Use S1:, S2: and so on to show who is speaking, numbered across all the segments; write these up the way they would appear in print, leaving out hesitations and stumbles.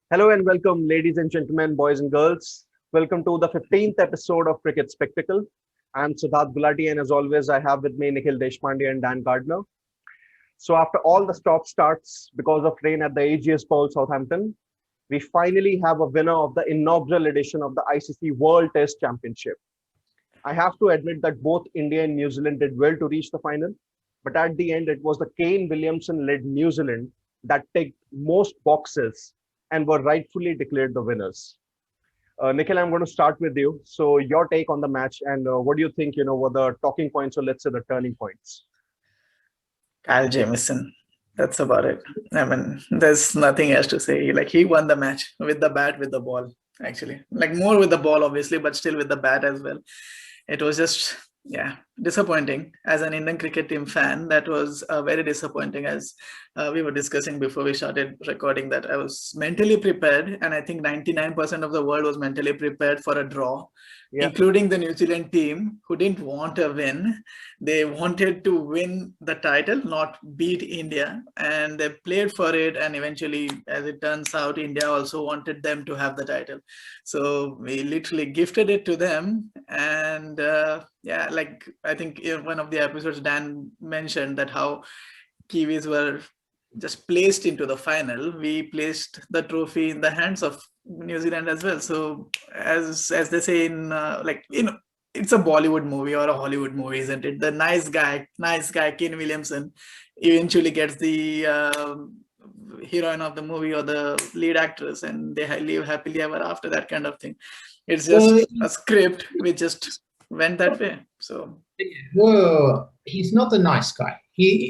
S1: Hello and welcome, ladies and gentlemen, boys and girls. Welcome to the 15th episode of Cricket Spectacle. I'm Sidharth Gulati, and as always, I have with me Nikhil Deshpande and Dan Gardner. So, after all the stop starts because of rain at the AGS Bowl, Southampton, we finally have a winner of the inaugural edition of the ICC World Test Championship. I have to admit that both India and New Zealand did well to reach the final, but at the end, it was the Kane Williamson led New Zealand that ticked most boxes and were rightfully declared the winners. Nikhil, I'm going to start with you. So, your take on the match and what do you think, were the talking points or let's say the turning points?
S2: Kyle Jamieson. That's about it. I mean, there's nothing else to say. Like, he won the match with the bat, with the ball, actually. Like, more with the ball, obviously, but still with the bat as well. It was just, disappointing. As an Indian cricket team fan, that was very disappointing. As we were discussing before we started recording, that I was mentally prepared, and I think 99% of the world was mentally prepared for a draw,
S1: Yeah,
S2: including the New Zealand team, who didn't want a win. They wanted to win the title, not beat India, and they played for it. And eventually, as it turns out, India also wanted them to have the title. So we literally gifted it to them. And like I think in one of the episodes, Dan mentioned that how Kiwis were just placed into the final. We placed the trophy in the hands of New Zealand as well. So as they say in it's a Bollywood movie or a Hollywood movie, isn't it? The nice guy, Kane Williamson, eventually gets the heroine of the movie or the lead actress, and they live happily ever after, that kind of thing. It's just
S3: Well,
S2: a script which just went that way. So
S3: well, he's not the nice guy.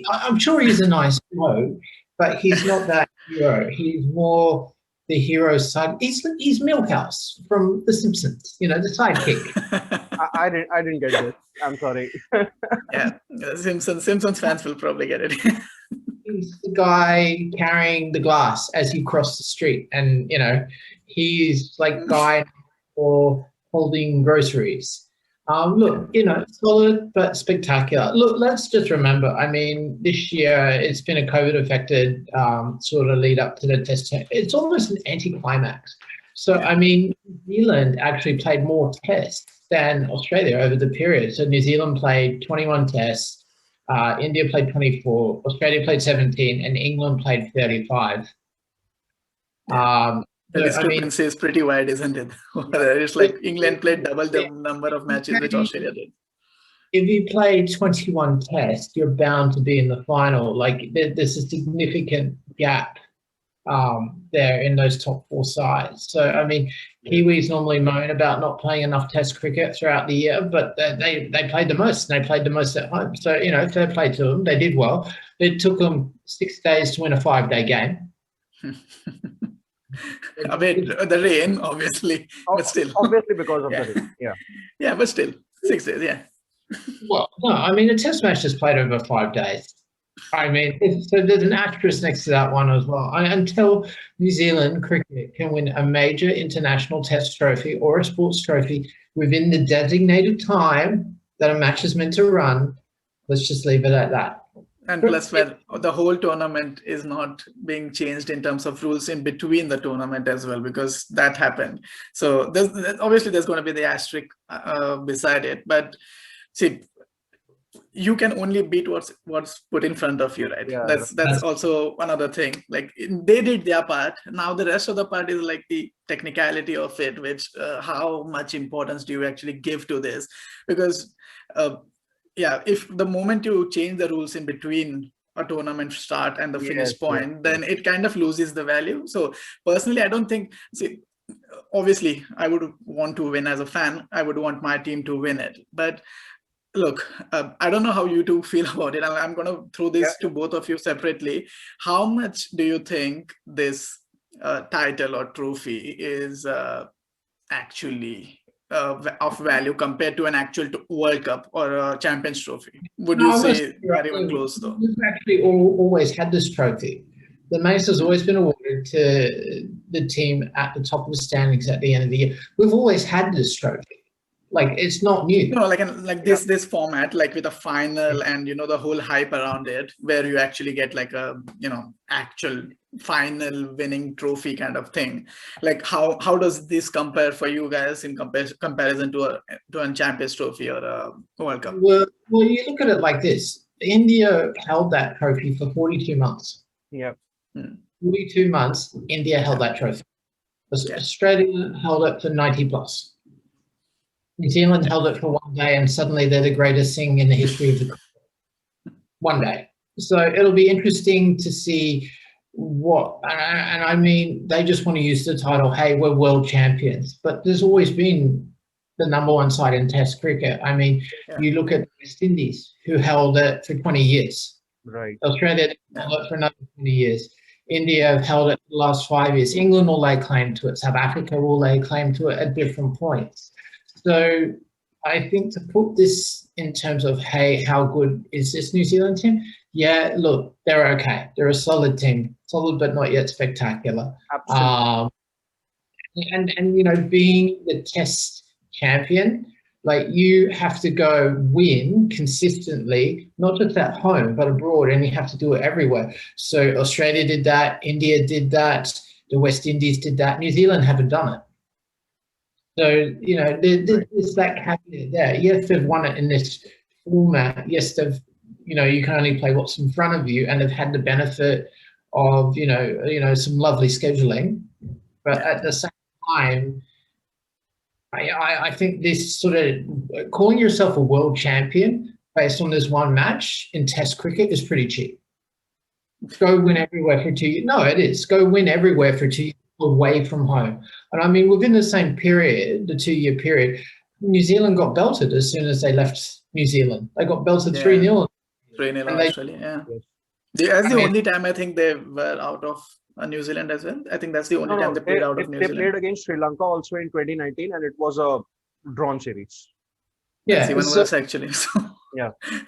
S3: I'm sure he's a nice hero, but he's not that hero. He's more the hero's side. He's Milhouse from The Simpsons. The sidekick.
S1: I didn't get this. I'm sorry.
S2: yeah, Simpsons fans will probably get it.
S3: He's the guy carrying the glass as you cross the street, and he's like guy for holding groceries. Look, solid but spectacular. Look, let's just remember, I mean, this year it's been a COVID-affected sort of lead up to the test. It's almost an anticlimax. So, I mean, New Zealand actually played more tests than Australia over the period. So New Zealand played 21 tests, India played 24, Australia played 17, and England played 35.
S2: The discrepancy is pretty wide, isn't it? It's like England played double the number of matches which Australia did.
S3: If you play 21 tests, you're bound to be in the final. Like there's a significant gap there in those top four sides. So, I mean, Kiwis normally moan about not playing enough test cricket throughout the year, but they played the most, and they played the most at home. So, fair play to them. They did well. It took them 6 days to win a 5-day game.
S2: I mean, the rain, obviously, but still.
S1: Obviously, because of the rain. Yeah.
S2: Yeah, but still, 6 days, yeah.
S3: Well, no, I mean, a test match is played over 5 days. I mean, so there's an asterisk next to that one as well. Until New Zealand cricket can win a major international test trophy or a sports trophy within the designated time that a match is meant to run, let's just leave it at that.
S2: And plus, where the whole tournament is not being changed in terms of rules in between the tournament as well, because that happened. So obviously there's going to be the asterisk beside it. But see, you can only beat what's put in front of you, right?
S1: Yeah,
S2: that's also another thing. Like, they did their part. Now the rest of the part is like the technicality of it, which how much importance do you actually give to this? Because if the moment you change the rules in between a tournament start and the finish point, then it kind of loses the value. So personally, I don't think, obviously I would want to win as a fan. I would want my team to win it. But look, I don't know how you two feel about it. I'm going to throw this to both of you separately. How much do you think this title or trophy is actually of value compared to an actual World Cup or a Champions Trophy? Would you say not even close though?
S3: We've actually always had this trophy. The Mace has always been awarded to the team at the top of the standings at the end of the year. We've always had this trophy. Like, it's not new.
S2: Like this format, like with a final and the whole hype around it, where you actually get like a actual final winning trophy kind of thing. Like how does this compare for you guys in comparison to a Champions Trophy or a World Cup?
S3: Well, you look at it like this. India held that trophy for 42 months.
S1: Yeah.
S3: 42 months, India held that trophy. Australia held it for 90 plus. New Zealand held it for 1 day, and suddenly they're the greatest thing in the history of the 1 day. So it'll be interesting to see what, and I mean, they just want to use the title, hey, we're world champions, but there's always been the #1 side in Test cricket. I mean, you look at the West Indies, who held it for 20 years.
S1: Right.
S3: Australia held it for another 20 years. India have held it for the last 5 years. England will lay claim to it. South Africa will lay claim to it at different points. So I think to put this in terms of, hey, how good is this New Zealand team? Yeah, look, they're okay. They're a solid team. Solid, but not yet spectacular.
S1: Absolutely.
S3: And you know, being the Test champion, like you have to go win consistently, not just at home, but abroad, and you have to do it everywhere. So Australia did that, India did that, the West Indies did that, New Zealand haven't done it. So, you know, there's that caveat there. Yes, they've won it in this format. Yes, they've, you know, you can only play what's in front of you, and they've had the benefit of, you know, some lovely scheduling. But at the same time, I think this sort of calling yourself a world champion based on this one match in Test cricket is pretty cheap. Go win everywhere for 2 years. No, it is. Go win everywhere for 2 years away from home. And I mean, within the same period, the 2-year period, New Zealand got belted as soon as they left New Zealand. They got belted 3-0.
S2: 3-0 Australia, That's the only time I think they were out of New Zealand as well. I think that's the only time they played out of New Zealand.
S1: They played against Sri Lanka also in 2019, and it was a drawn series.
S2: Yeah, it's even worse actually. So,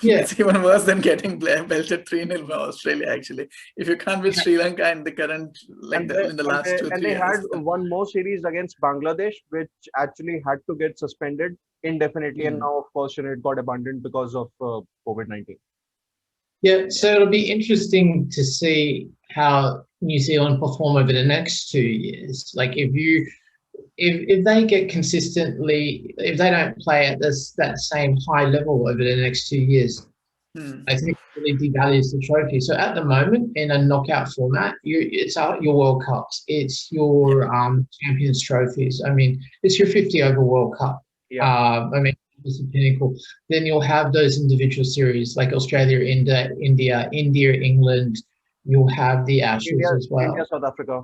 S2: it's even worse than getting belted 3-0 by Australia actually. If you can't beat Sri Lanka in the current, in the last 2-3 years.
S1: And they had one more series against Bangladesh, which actually had to get suspended indefinitely, and now of course it got abandoned because of COVID-19.
S3: Yeah, so it'll be interesting to see how New Zealand perform over the next 2 years. Like if they get consistently, if they don't play at that same high level over the next 2 years, I think it really devalues the trophy. So at the moment, in a knockout format, it's your World Cups, it's your Champions trophies. I mean, it's your 50 over World Cup. I mean, it's a pinnacle. Then you'll have those individual series like Australia, India, England. You'll have the Ashes as well.
S1: India, South Africa.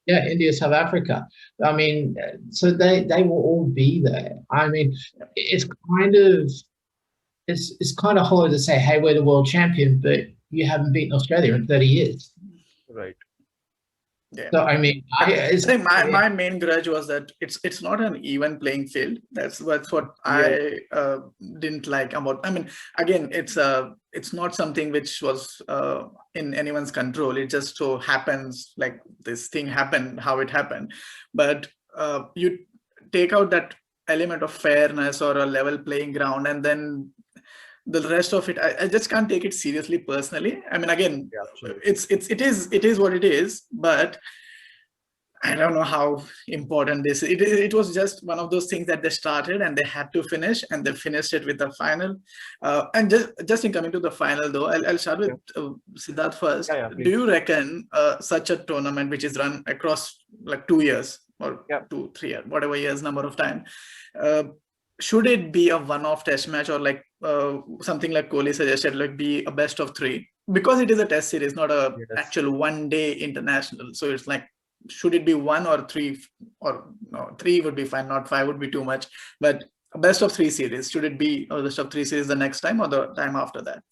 S3: Yeah, India, South Africa. I mean, so they will all be there. I mean, it's kind of hollow to say, hey, we're the world champion, but you haven't beaten Australia in 30 years.
S1: Right.
S2: Yeah.
S3: So I mean,
S2: I think my main grudge was that it's not an even playing field. That's what I didn't like about. I mean, again, it's not something which was in anyone's control. It just so happens, like this thing happened, how it happened. But you take out that element of fairness or a level playing ground, and then the rest of it, I just can't take it seriously personally. I mean, again, it is what it is, but I don't know how important this is. It was just one of those things that they started and they had to finish, and they finished it with the final. And just in coming to the final though, I'll start with Sidharth first. Do you reckon such a tournament which is run across like 2 years or 2-3 years, whatever years number of time, should it be a one-off test match, or like something like Kohli suggested, like be a best of 3? Because it is a test series, not a actual one-day international. So it's like, should it be 1 or 3, or no, 3 would be fine, not 5 would be too much. But a best of 3 series, should it be a best of 3 series the next time or the time after that?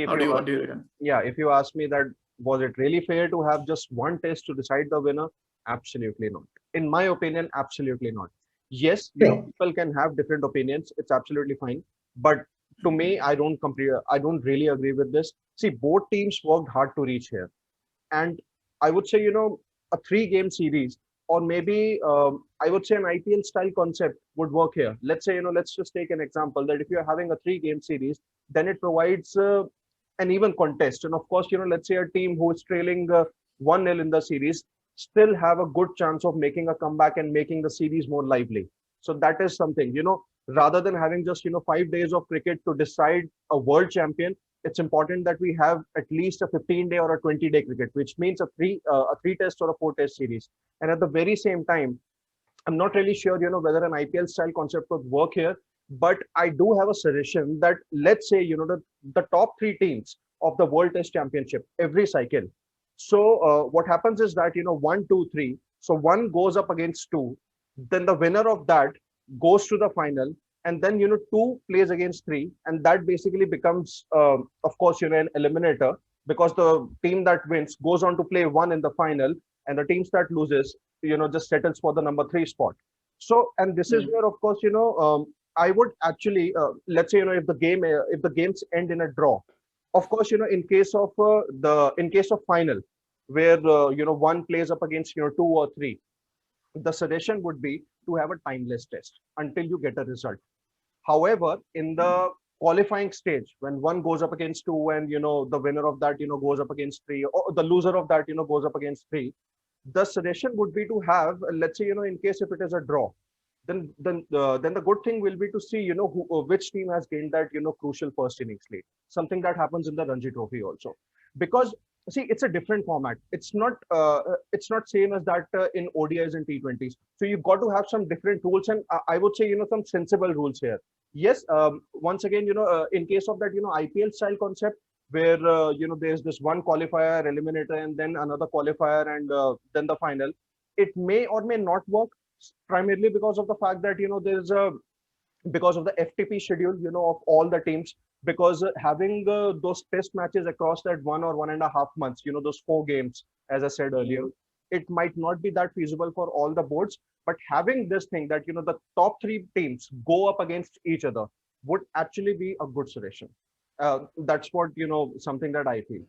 S2: What do you reckon?
S1: Yeah, if you ask me that, was it really fair to have just one test to decide the winner? Absolutely not. In my opinion, absolutely not. Yes, people can have different opinions. It's absolutely fine. But to me, I don't really agree with this. See, both teams worked hard to reach here. And I would say, a 3-game series, or maybe I would say an IPL style concept would work here. Let's say, let's just take an example that if you're having a 3-game series, then it provides an even contest. And of course, let's say a team who is trailing 1-0 in the series, still have a good chance of making a comeback and making the series more lively. So that is something, rather than having just, 5 days of cricket to decide a world champion, it's important that we have at least a 15-day or a 20-day cricket, which means a three test or a 4 test series. And at the very same time, I'm not really sure, whether an IPL style concept would work here, but I do have a suggestion that, let's say, the top 3 teams of the World Test Championship every cycle. So what happens is that, 1, 2, 3. So one goes up against two, then the winner of that goes to the final, and then, two plays against three, and that basically becomes, of course, an eliminator, because the team that wins goes on to play one in the final, and the teams that loses, just settles for the number 3 spot. So, and this is where, of course, I would actually, let's say, if the games end in a draw, of course, in case of final, where one plays up against 2 or 3, the suggestion would be to have a timeless test until you get a result. However, in the qualifying stage, when one goes up against 2, and the winner of that goes up against 3, or the loser of that goes up against 3, the suggestion would be to have, let's say, in case if it is a draw, then the good thing will be to see which team has gained that crucial first innings lead. Something that happens in the Ranji Trophy also, because see, it's a different format. It's not same as that in ODIs and T20s. So you've got to have some different rules, and I would say some sensible rules here. Yes, once again, in case of that IPL style concept, where there's this one qualifier, eliminator, and then another qualifier, and then the final, it may or may not work, primarily because of the fact that there's because of the FTP schedule of all the teams, because having those test matches across that 1 or 1.5 months, those 4 games, as I said earlier, it might not be that feasible for all the boards. But having this thing that the top 3 teams go up against each other would actually be a good suggestion. That's what something that I feel.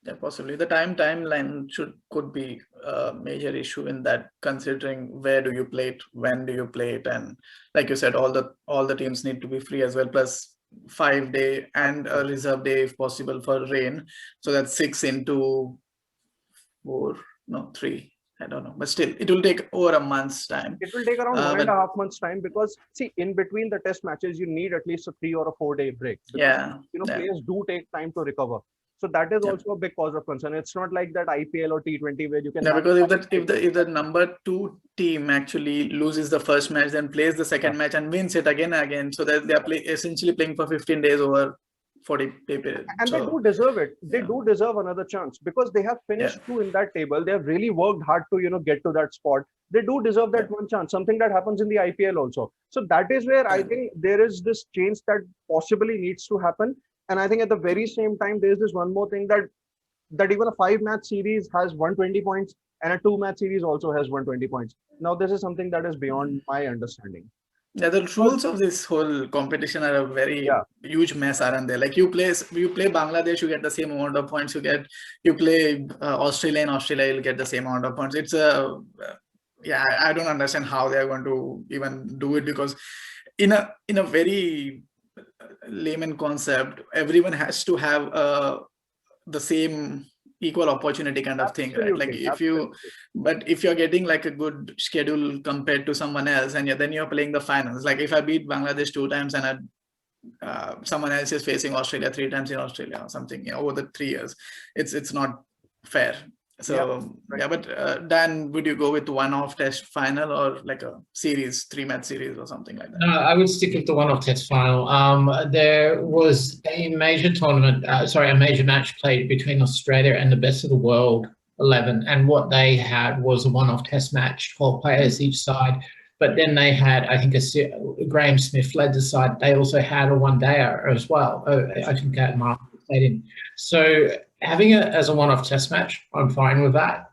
S2: Yeah, possibly the timeline could be a major issue in that, considering where do you play it, when do you play it, and like you said, all the teams need to be free as well, plus 5-day and a reserve day if possible for rain. So that's 6 into 4, no 3. I don't know, but still, it will take over a month's time.
S1: It will take around 1.5 months time, because see, in between the test matches, you need at least a 3 or a 4-day break. Because, players do take time to recover. So that is also a big cause of concern. It's not like that IPL or T20 where you can.
S2: Yeah, because if the number 2 team actually loses the first match, then plays the second match and wins it again, so that they are essentially playing for 15 days over 40-day period.
S1: And they do deserve it. They do deserve another chance, because they have finished 2 in that table. They have really worked hard to get to that spot. They do deserve that one chance. Something that happens in the IPL also. So that is where I think there is this change that possibly needs to happen. And I think at the very same time, there's this one more thing, that even a 5-match series has 120 points, and a 2-match series also has 120 points. Now, this is something that is beyond my understanding.
S2: Yeah, the rules of this whole competition are a very huge mess, aren't they? Like you play Bangladesh, you get the same amount of points. You play Australia, in Australia, you'll get the same amount of points. It's I don't understand how they are going to even do it, because in a very layman concept, everyone has to have the same equal opportunity kind of thing, right? Like if you're getting like a good schedule compared to someone else, and then you're playing the finals. Like if I beat Bangladesh 2 times and someone else is facing Australia 3 times in Australia or something, over the 3 years, it's not fair. So but Dan, would you go with one-off test final or like a series, 3-match series or something like that?
S3: No, I would stick with the one-off test final. There was a major tournament, a major match played between Australia and the best of the world 11, and what they had was a one-off test match, 12 players each side. But then they had, I think, Graham Smith led the side. They also had a one-dayer as well. I think that Mark played in. So having it as a one-off test match, I'm fine with that.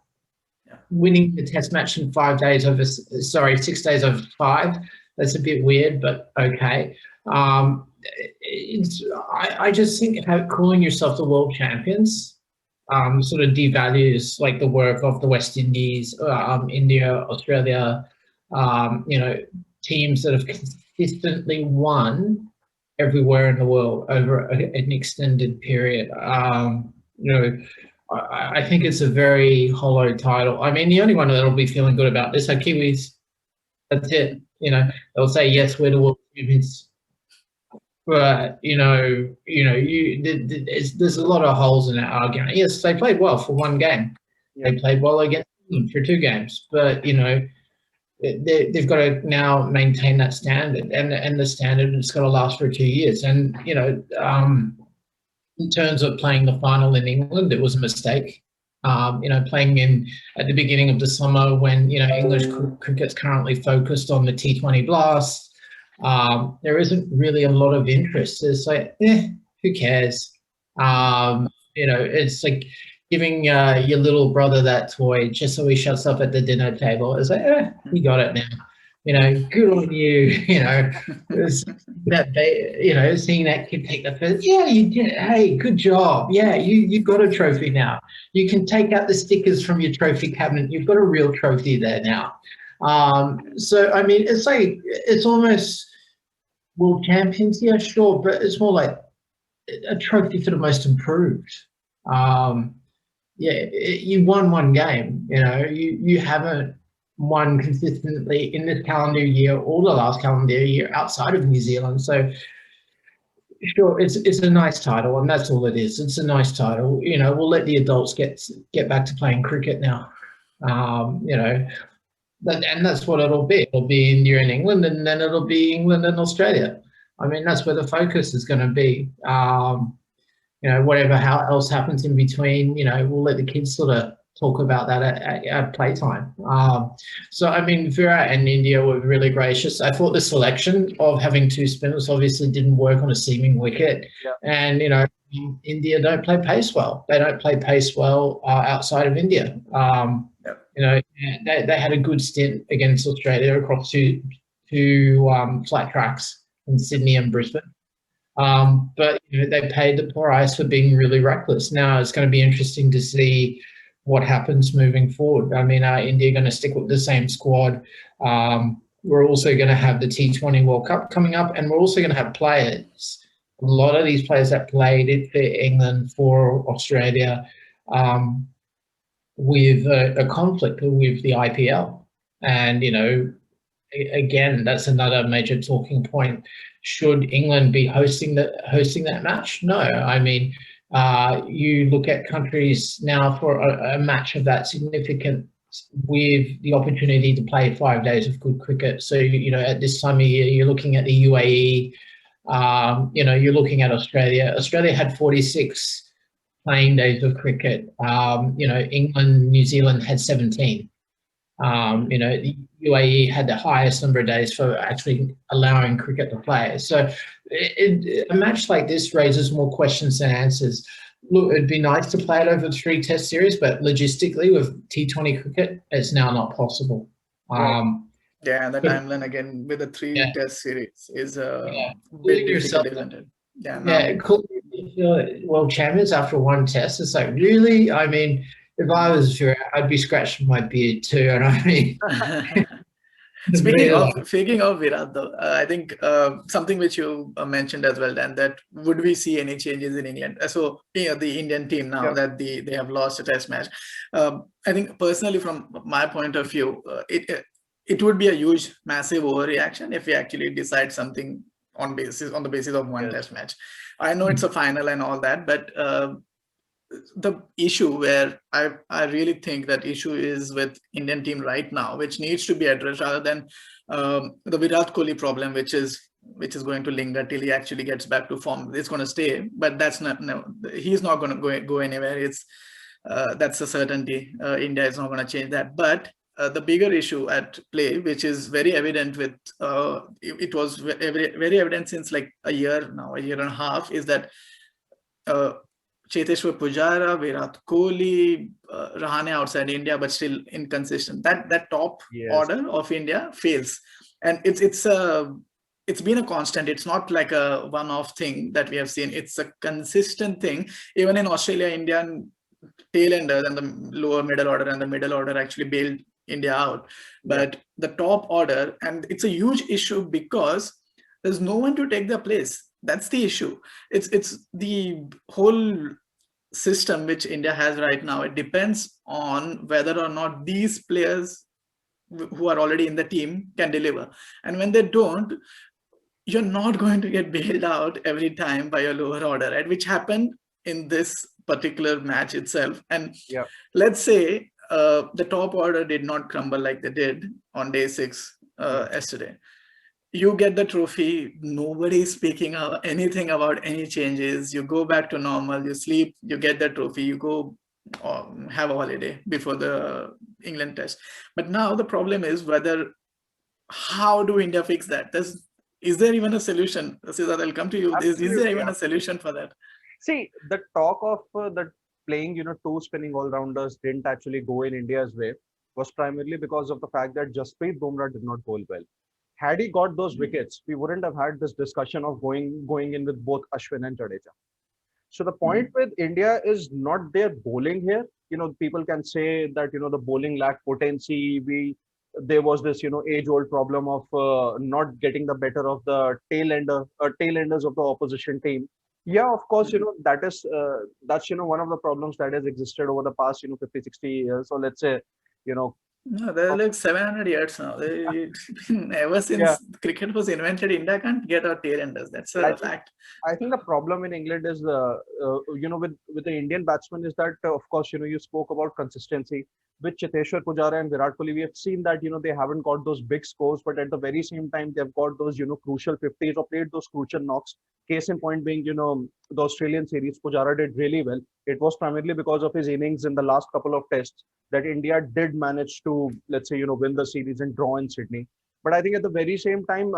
S3: Yeah. Winning the test match in 6 days over 5, that's a bit weird, but okay. I just think calling yourself the world champions sort of devalues like the work of the West Indies, India, Australia, teams that have consistently won everywhere in the world over an extended period. I think it's a very hollow title. I mean, the only one that'll be feeling good about this are Kiwis. That's it. You know, they'll say yes, we're the world champions. But there's a lot of holes in that argument. Yes, they played well for one game.
S1: Yeah.
S3: They played well against England for 2 games, but they've got to now maintain that standard, and the standard it's got to last for 2 years. And in terms of playing the final in England, it was a mistake. Playing in at the beginning of the summer when English cricket's currently focused on the T20 Blast. There isn't really a lot of interest. It's like, who cares? It's like giving your little brother that toy just so he shuts up at the dinner table. It's like, you got it now. Good on you. Seeing that kid take the first. Yeah, you did it. Hey, good job. Yeah, you got a trophy now. You can take out the stickers from your trophy cabinet. You've got a real trophy there now. So I mean, it's like it's almost world champions. Yeah, sure, but it's more like a trophy for the most improved. You won one game. You haven't won consistently in this calendar year or the last calendar year outside of New Zealand. So sure, it's a nice title, and that's all it is. It's a nice title. We'll let the adults get back to playing cricket now. And that's what it'll be. It'll be India and England, and then it'll be England and Australia. I mean, that's where the focus is going to be. Whatever else happens in between, we'll let the kids sort of talk about that at playtime. So, I mean, Virat and India were really gracious. I thought the selection of having 2 spinners obviously didn't work on a seaming wicket.
S1: Yeah.
S3: And, India don't play pace well. They don't play pace well outside of India. They had a good stint against Australia across two flat tracks in Sydney and Brisbane. But they paid the price for being really reckless. Now it's going to be interesting to see what happens moving forward. I mean, are India going to stick with the same squad? We're also going to have the T20 World Cup coming up, and we're also going to have players. A lot of these players that played it for England, for Australia, with a conflict with the IPL. And, again, that's another major talking point. Should England be hosting that match? No. I mean, you look at countries now for a match of that significance with the opportunity to play 5 days of good cricket. So, at this time of year, you're looking at the UAE, you're looking at Australia. Australia had 46 playing days of cricket. England, New Zealand had 17. The UAE had the highest number of days for actually allowing cricket to play. So a match like this raises more questions than answers. Look, it'd be nice to play it over 3 test series, but logistically with T20 cricket, it's now not possible.
S2: And the timeline again with the 3 test series is a bit difficult, isn't it?
S3: World champions after 1 test. It's like, really? I mean, if I was Virat, I'd be scratching my beard too. And I mean,
S2: speaking of Virat, though, I think something which you mentioned as well, Dan, that would we see any changes in England? So the Indian team now that they have lost a test match, I think personally from my point of view, it would be a huge, massive overreaction if we actually decide something on the basis of 1 test match. I know it's a final and all that, but the issue where I really think that issue is with Indian team right now, which needs to be addressed rather than the Virat Kohli problem, which is going to linger till he actually gets back to form. It's going to stay, but he's not going to go anywhere. That's a certainty. India is not going to change that. But the bigger issue at play, which is very evident with it was very evident since like a year and a half, is that Cheteshwar Pujara, Virat Kohli, Rahane outside India, but still inconsistent. That top order of India fails, and it's been a constant. It's not like a one-off thing that we have seen. It's a consistent thing. Even in Australia, Indian tailenders and the lower middle order and the middle order actually bailed India out. But the top order, and it's a huge issue because there's no one to take their place. That's the issue. It's the whole system which India has right now, it depends on whether or not these players who are already in the team can deliver. And when they don't, you're not going to get bailed out every time by your lower order, right? Which happened in this particular match itself. And
S1: Yeah.
S2: let's say the top order did not crumble like they did on day 6 yesterday. You get the trophy, nobody is speaking anything about any changes. You go back to normal, you sleep, you get the trophy, you go have a holiday before the England test. But now the problem is how do India fix that? Is there even a solution? Siddharth, I'll come to you. Is there even a solution for that?
S1: See, the talk of that playing, two spinning all-rounders didn't actually go in India's way was primarily because of the fact that Jasprit Bumrah did not bowl well. Had he got those wickets, we wouldn't have had this discussion of going in with both Ashwin and Jadeja. So the point with India is not their bowling here. People can say that the bowling lacked potency. There was this age-old problem of not getting the better of the tailenders of the opposition team. Yeah, of course, that's one of the problems that has existed over the past 50, 60 years. So let's say
S2: no, they're like 700 years now. It's been ever since cricket was invented, India can't get our tailenders. That's a fact.
S1: I think the problem in England is, with the Indian batsmen is that, of course, you spoke about consistency. With Cheteshwar Pujara and Virat Kohli, we have seen that, they haven't got those big scores, but at the very same time, they've got those, crucial 50s or played those crucial knocks. Case in point being, the Australian series, Pujara did really well. It was primarily because of his innings in the last couple of tests that India did manage to, let's say, win the series and draw in Sydney. But I think at the very same time,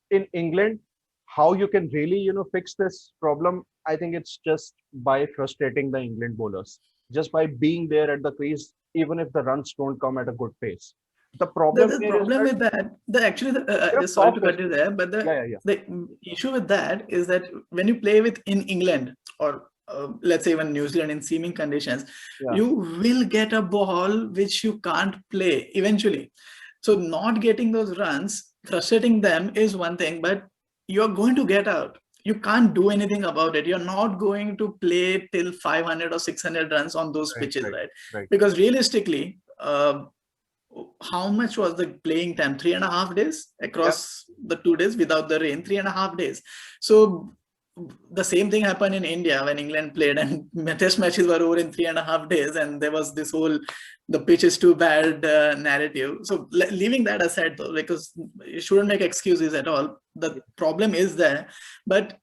S1: in England, how you can really, fix this problem, I think it's just by frustrating the England bowlers, just by being there at the crease, even if the runs don't come at a good pace. The problem,
S2: with that, just sorry to cut you there, but the issue with that is that when you play in England or let's say even New Zealand in seaming conditions, you will get a ball which you can't play eventually. So not getting those runs, frustrating them is one thing, but you're going to get out. You can't do anything about it. You're not going to play till 500 or 600 runs on those pitches, right? Because realistically, how much was the playing time? 3.5 days across the 2 days without the rain, 3.5 days. So the same thing happened in India when England played, and test matches were over in 3.5 days, and there was this whole the pitch is too bad narrative. So leaving that aside though, because you shouldn't make excuses at all. The problem is there, but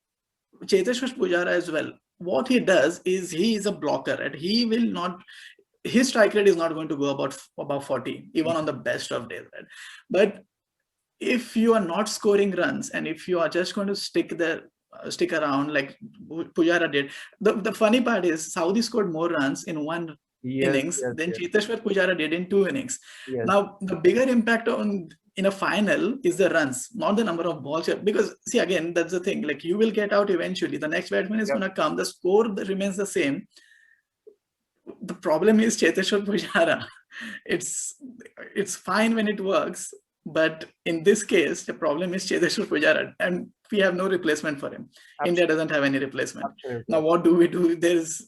S2: Cheteshwar Pujara as well, what he does is he is a blocker, and he will not, his strike rate is not going to go about 40 even on the best of days, right? But if you are not scoring runs and if you are just going to stick around like Pujara did, the funny part is Saudi scored more runs in one innings than Cheteshwar Pujara did in 2 innings. Now the bigger impact in a final is the runs, not the number of balls. Because see, again, that's the thing, like you will get out eventually, the next batsman is going to come, the score remains the same. The problem is Cheteshwar Pujara. It's fine when it works, but in this case, the problem is Cheteshwar Pujara, and we have no replacement for him. Absolutely. India doesn't have any replacement. Absolutely. Now, what do we do?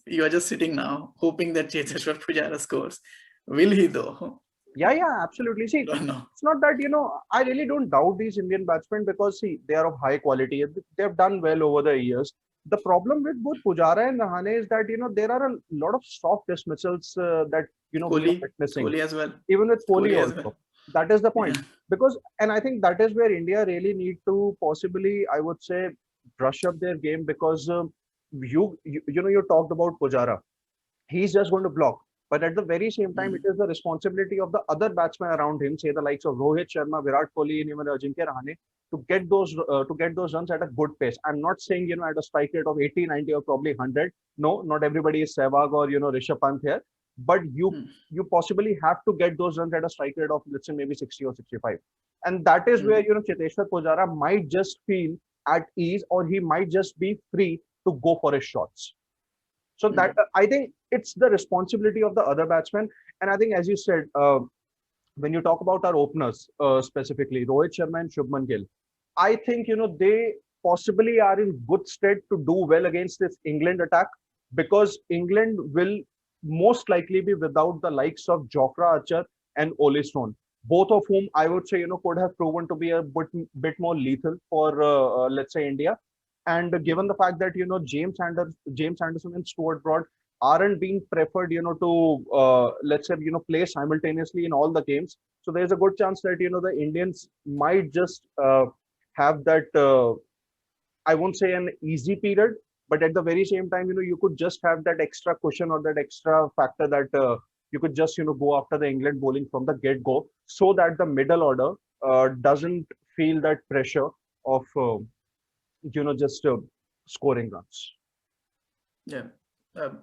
S2: You are just sitting now, hoping that Cheteshwar Pujara scores. Will he though?
S1: Yeah, absolutely. See, it's not that, I really don't doubt these Indian batsmen because, see, they are of high quality. They've done well over the years. The problem with both Pujara and Rahane is that, there are a lot of soft dismissals that,
S2: Kohli,
S1: we are witnessing.
S2: Kohli as well.
S1: Even with Kohli also. Well. That is the point. And I think that is where India really need to possibly, I would say, brush up their game because you talked about Pujara. He's just going to block. But at the very same time, it is the responsibility of the other batsmen around him, say the likes of Rohit Sharma, Virat Kohli, and even Ajinkya Rahane, to get those runs at a good pace. I'm not saying at a strike rate of 80, 90, or probably 100. No, not everybody is Sehwag or Rishabh Pant here, but you possibly have to get those runs at a strike rate of, let's say, maybe 60 or 65, and that is where Cheteshwar Pujara might just feel at ease, or he might just be free to go for his shots. So that I think it's the responsibility of the other batsmen. And I think, as you said, when you talk about our openers, specifically Rohit Sharma and Shubman Gill, I think they possibly are in good stead to do well against this England attack. because England will most likely be without the likes of Jofra Archer and Ole Stone, both of whom I would say, could have proven to be a bit more lethal for, let's say, India. And given the fact that, James Anderson and Stuart Broad aren't being preferred, to, let's say, play simultaneously in all the games. So there's a good chance that, the Indians might just have that, I won't say an easy period, but at the very same time, you could just have that extra cushion or that extra factor that you could just, go after the England bowling from the get-go, so that the middle order doesn't feel that pressure of, just scoring runs.
S2: Yeah.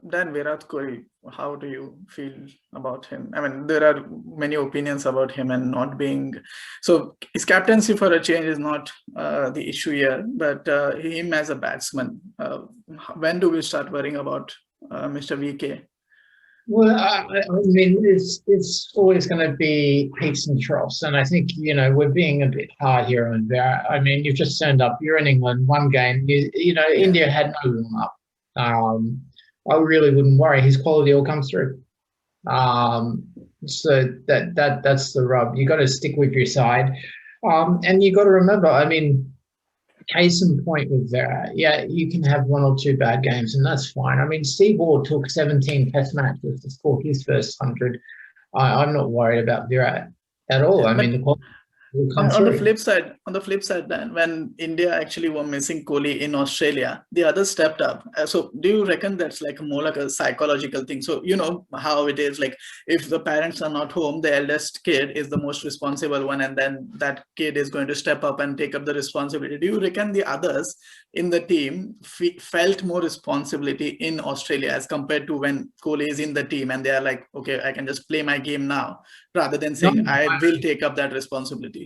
S2: Dan, Virat Kohli, how do you feel about him? I mean, there are many opinions about him and not being... So his captaincy for a change is not the issue here, but him as a batsman, when do we start worrying about Mr. VK?
S3: Well, I mean, it's always going to be peaks and troughs, and I think we're being a bit hard here on Virat. I mean, you've just turned up. You're in England, one game. India had no warm up. I really wouldn't worry. His quality will come through. So that's the rub. You got to stick with your side, and you got to remember. I mean, case in point with Virat, you can have one or two bad games, and that's fine. I mean, Steve Waugh took 17 Test matches to score his first 100. I'm not worried about Virat at all.
S2: Yeah,
S3: I mean, the quality will come
S2: on the
S3: through.
S2: flip side, Dan, when India actually were missing Kohli in Australia, the others stepped up. So do you reckon that's like more like a psychological thing? So you know how it is, like if the parents are not home, the eldest kid is the most responsible one, and then that kid is going to step up and take up the responsibility. Do you reckon the others in the team felt more responsibility in Australia as compared to when Kohli is in the team and they are like, okay, I can just play my game now, rather than saying I will take up that responsibility?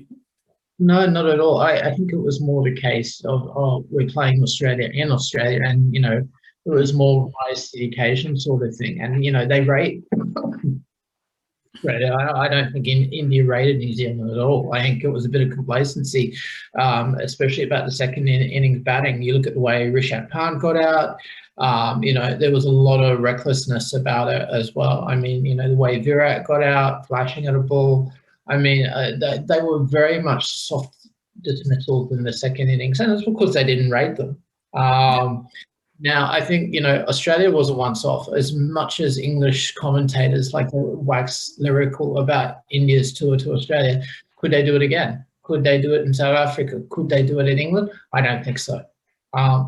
S3: No, not at all. I think it was more the case of we're playing Australia in Australia, and it was more rise to the occasion sort of thing. And they rate Australia. I don't think India rated New Zealand at all. I think it was a bit of complacency, especially about the second innings batting. You look at the way Rishabh Pant got out. There was a lot of recklessness about it as well. I mean, the way Virat got out, flashing at a ball. I mean, they were very much soft dismissals in the second innings, and it's because they didn't rate them. Now, I think, Australia was a once-off. As much as English commentators like to wax lyrical about India's tour to Australia, could they do it again? Could they do it in South Africa? Could they do it in England? I don't think so.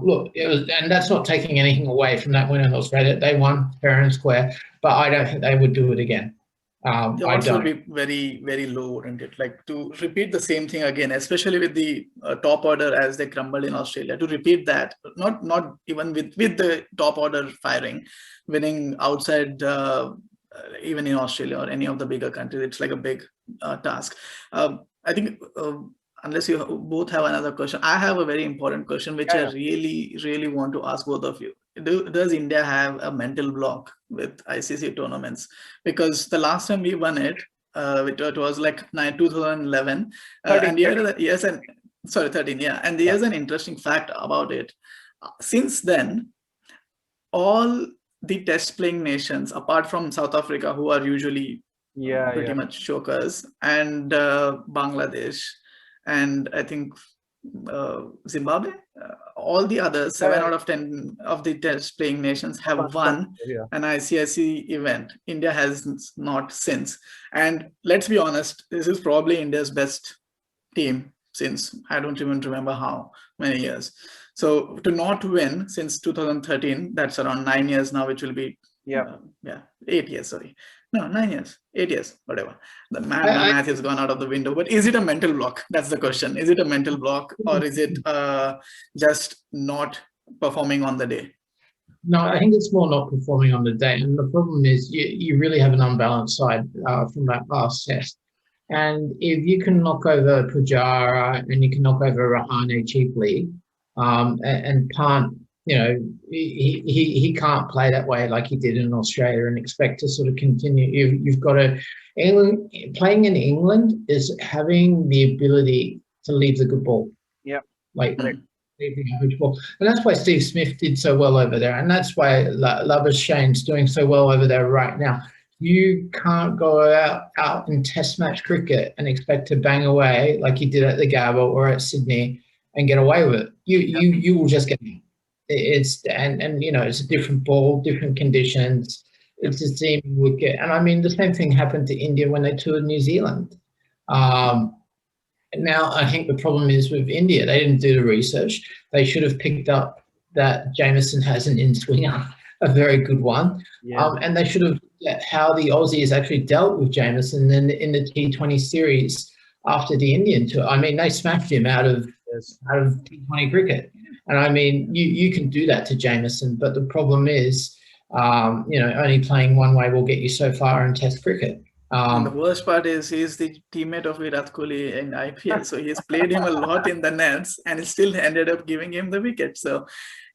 S3: Look, it was, and that's not taking anything away from that win in Australia. They won fair and square, but I don't think they would do it again.
S2: The odds will be very, very low, wouldn't it? Like to repeat the same thing again, especially with the top order as they crumbled in Australia, to repeat that, not even with the top order firing, winning outside even in Australia or any of the bigger countries, it's like a big task. I think unless you both have another question, I have a very important question, which I really, really want to ask both of you. Does India have a mental block with ICC tournaments? Because the last time we won it, it was like 2011, and yes, and sorry, 13, yeah. And there's an interesting fact about it. Since then, all the test playing nations, apart from South Africa, who are usually pretty much chokers, and Bangladesh, and I think Zimbabwe, all the others, 7 out of 10 of the test playing nations have won an ICC event. India has not since. And let's be honest, this is probably India's best team since I don't even remember how many years. So to not win since 2013, that's around 9 years now, which will be 8 years, sorry. No, 9 years, 8 years, whatever. The math has gone out of the window. But is it a mental block? That's the question. Is it a mental block, or is it just not performing on the day?
S3: No, I think it's more not performing on the day. And the problem is you really have an unbalanced side from that last test. And if you can knock over Pujara and you can knock over Rahane cheaply, and Pant, he can't play that way like he did in Australia and expect to sort of continue. You've got to, playing in England is having the ability to leave the good ball.
S1: Yeah.
S3: Like the average ball. And that's why Steve Smith did so well over there. And that's why Labuschagne's doing so well over there right now. You can't go out in test match cricket and expect to bang away like you did at the Gabba or at Sydney and get away with it. You will just get it's and you know, it's a different ball, different conditions. It's a team wicket. And I mean, the same thing happened to India when they toured New Zealand. Now, I think the problem is with India, they didn't do the research. They should have picked up that Jameson has an in-swinger, a very good one.
S1: Yeah.
S3: And they should have looked at how the Aussies actually dealt with Jameson in the T20 series after the Indian tour. I mean, they smacked him out of T20 cricket. And I mean, you can do that to Jameson, but the problem is, you know, only playing one way will get you so far in Test cricket.
S2: And the worst part is he's the teammate of Virat Kohli in IPL, so he's played him a lot in the nets, and he still ended up giving him the wicket. So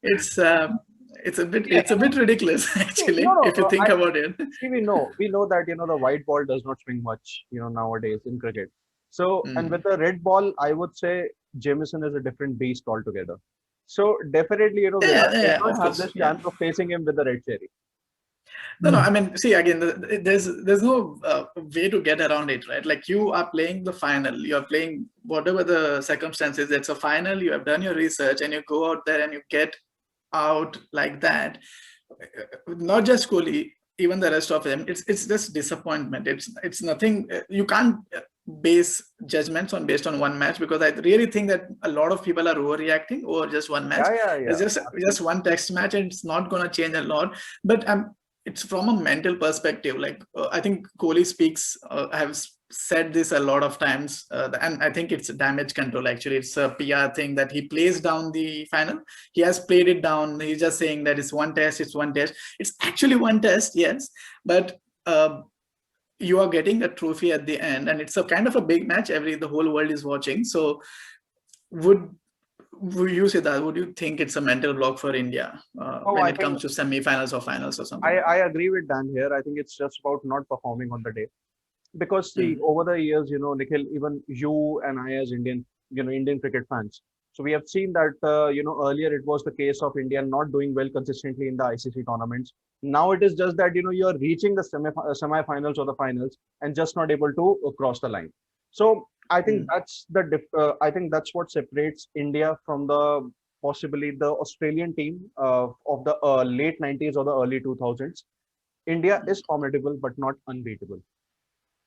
S2: it's a bit ridiculous actually, if you think about it.
S1: See, we know that, you know, the white ball does not swing much, you know, nowadays in cricket. So and with the red ball, I would say Jameson is a different beast altogether. So definitely, you know, we don't have this chance of facing him with the red cherry.
S2: No, I mean, see, again, there's no way to get around it, right? Like, you are playing the final, you are playing whatever the circumstances, it's a final, you have done your research, and you go out there and you get out like that. Not just Kohli, even the rest of them, it's just disappointment. It's nothing, you can't base judgments based on one match, because I really think that a lot of people are overreacting over just one match. It's just one test match, and it's not going to change a lot. But it's from a mental perspective. Like, I think Kohli speaks, I have said this a lot of times, and I think it's damage control. Actually, it's a PR thing that he plays down the final. He has played it down. He's just saying that it's one test. It's actually one test, yes, but you are getting a trophy at the end, and it's a kind of a big match. The whole world is watching. So would you say that? Would you think it's a mental block for India when it comes to semi-finals or finals or something?
S1: I agree with Dan here. I think it's just about not performing on the day. Because see, over the years, you know, Nikhil, even you and I as Indian cricket fans, so we have seen that, you know, earlier it was the case of India not doing well consistently in the ICC tournaments. Now it is just that, you know, you're reaching the semi-finals or the finals and just not able to cross the line. So I think that's I think that's what separates India from possibly the Australian team of the late 90s or the early 2000s. India is formidable, but not unbeatable.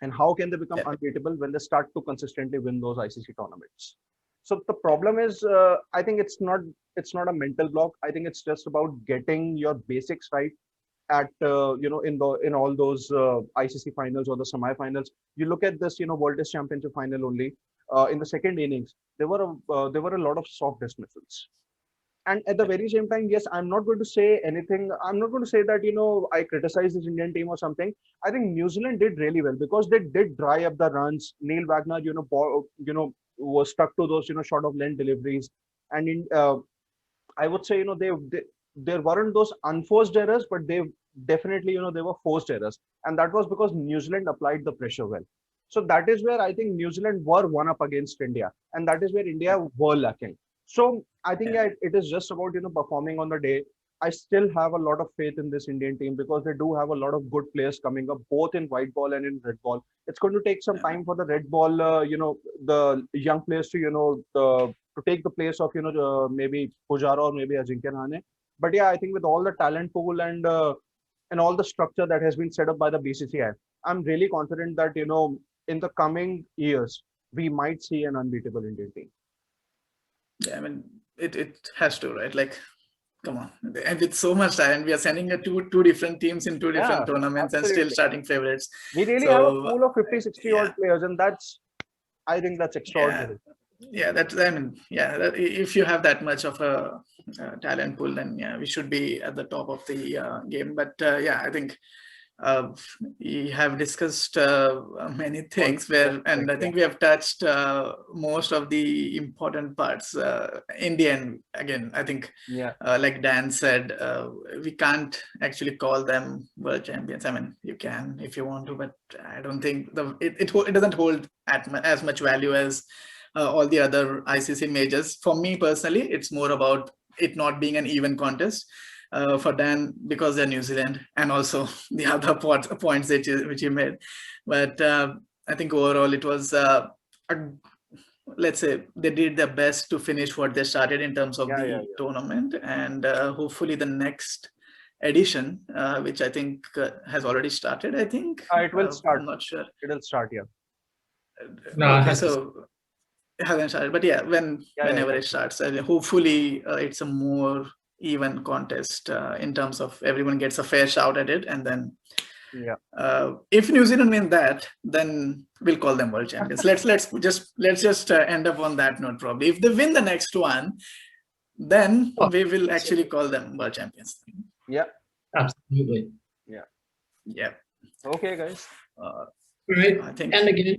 S1: And how can they become unbeatable? When they start to consistently win those ICC tournaments. So the problem is, I think it's not a mental block. I think it's just about getting your basics right at you know, in all those ICC finals or the semi-finals. You look at this, you know, World Test Championship final only. In the second innings, there were a lot of soft dismissals. And at the very same time, yes, I'm not going to say anything. I'm not going to say that, you know, I criticize this Indian team or something. I think New Zealand did really well because they did dry up the runs. Neil Wagner, you know, was stuck to those, you know, short of length deliveries. And I would say, you know, there weren't those unforced errors, but they definitely, you know, they were forced errors. And that was because New Zealand applied the pressure well. So that is where I think New Zealand were one up against India. And that is where India were lacking. So I think it is just about, you know, performing on the day. I still have a lot of faith in this Indian team because they do have a lot of good players coming up, both in white ball and in red ball. It's going to take some time for the red ball, you know, the young players to, you know, to take the place of, you know, maybe Pujara or maybe Ajinkya Rahane. But yeah, I think with all the talent pool and all the structure that has been set up by the BCCI, I'm really confident that, you know, in the coming years, we might see an unbeatable Indian team.
S2: Yeah, I mean, it has to, right? Like, come on. And with so much talent, we are sending two different teams in two different tournaments and still starting favorites.
S1: We really have a pool of 50, 60 odd players, and I think that's extraordinary.
S2: Yeah, if you have that much of a talent pool, then yeah, we should be at the top of the game. But yeah, I think we have discussed many things and I think we have touched most of the important parts. Indian, again, I think, like Dan said, we can't actually call them world champions. I mean, you can if you want to, but I don't think it doesn't hold as much value as all the other ICC majors. For me personally, it's more about it not being an even contest. For Dan, because they're New Zealand, and also the other points which you made. But I think overall it was, let's say, they did their best to finish what they started in terms of the tournament, and hopefully the next edition, which I think has already started. I think
S1: it will start.
S2: I'm not sure.
S1: It'll start, yeah.
S3: No,
S2: okay, so it hasn't started, but yeah, whenever it starts, hopefully it's a more even contest in terms of everyone gets a fair shout at it, and then if New Zealand win that, then we'll call them world champions. let's just end up on that note. Probably if they win the next one, then we will actually call them world champions.
S1: Yeah,
S3: absolutely.
S2: Yeah.
S1: Okay, guys.
S3: Great.
S2: I think,
S3: and again,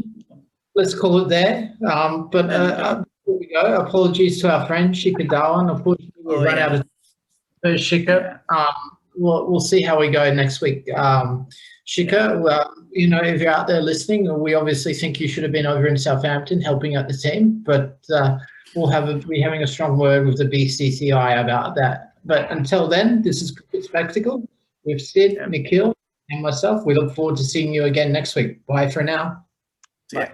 S3: let's call it there. But before we go, apologies to our friend Shika Dhawan. Unfortunately, we'll run out of Shika. We'll see how we go next week. Shika, well, you know, if you're out there listening, we obviously think you should have been over in Southampton helping out the team, but we'll be having a strong word with the BCCI about that. But until then, this is Cricket Spectacle with Sid, Nikhil, and myself. We look forward to seeing you again next week. Bye for now.
S2: Yeah.